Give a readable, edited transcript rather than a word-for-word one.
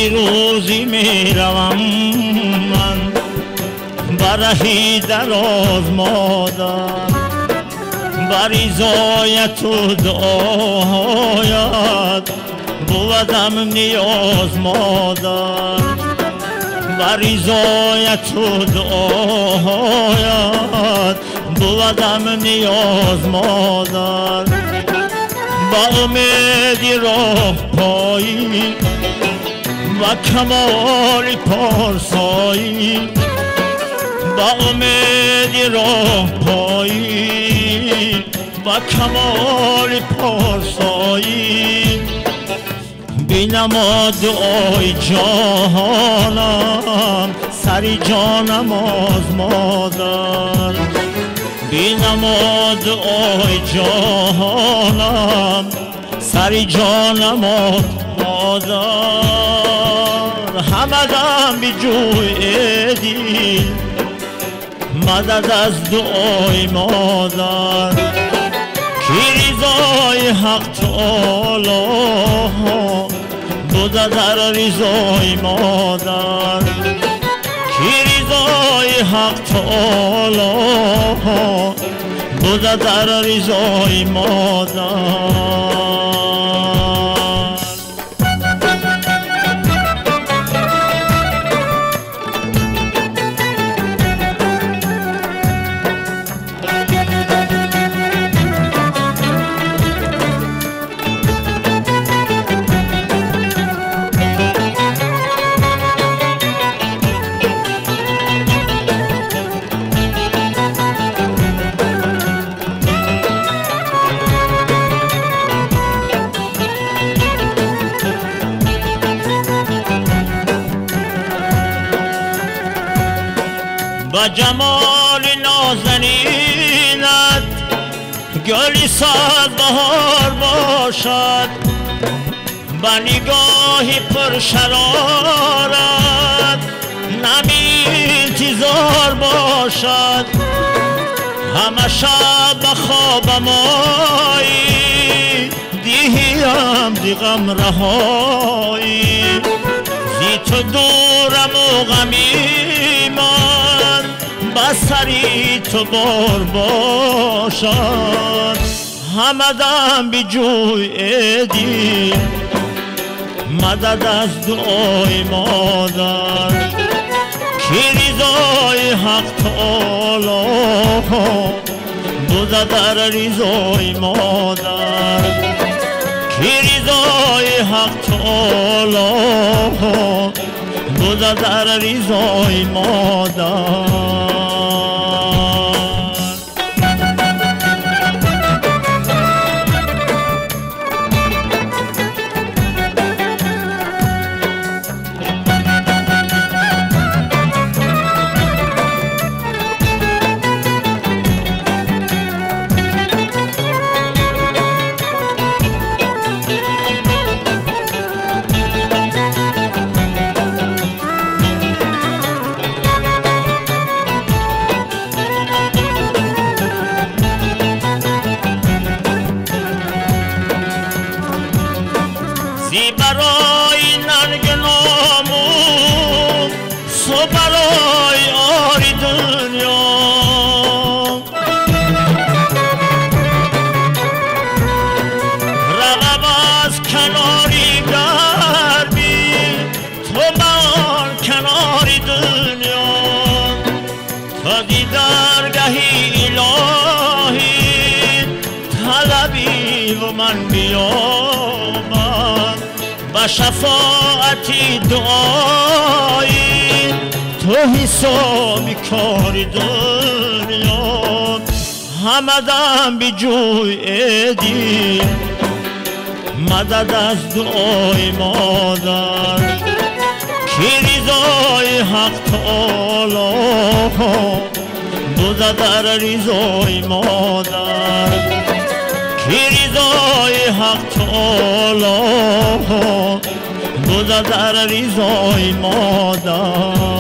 روزی میروم من برهی دراز مادر بریزایت و دعایت بودم نیاز مادر بریزایت و دعایت بودم نیاز مادر با امیدی راه پایی و کمال پارسایی با امیدی راه پایی و کمال پارسایی بینما دعای جانم سری جانم از مادر بینما دعای جانم سری جانم از مادر همدم بی جوی دل مدد از دعای مادر کی رضای حق تعالی بوده در رضای مادر کی رضای حق تعالی بوده در رضای مادر با جمال نازنینت گلی ساز بهار باشد با نگاهی پر شرارت نمی انتظار باشد همه شب به خوابم آیی دیهیم دی غم رهایی زی تو دورم و غمی من بسری تو بار باشد همدم بی جوی دل مدد از دعای مادر کی رضای حق تعالی بوده در رضای مادر کی رضای حق تعالی بوده در رضای مادر برای ننگ نامون سو برای آری دنیا رقم از کناری گرمی تو بار کناری دنیا تا دیدارگهی الهی طلبی و من بیام با شفاعتی دعایی تو حسابی کاری دنیا همدم بی جوی دل مدد از دعای مادر کی رضای حق تعالی بوده در رضای مادر کی رضای حق تعالی بوده در رضای مادر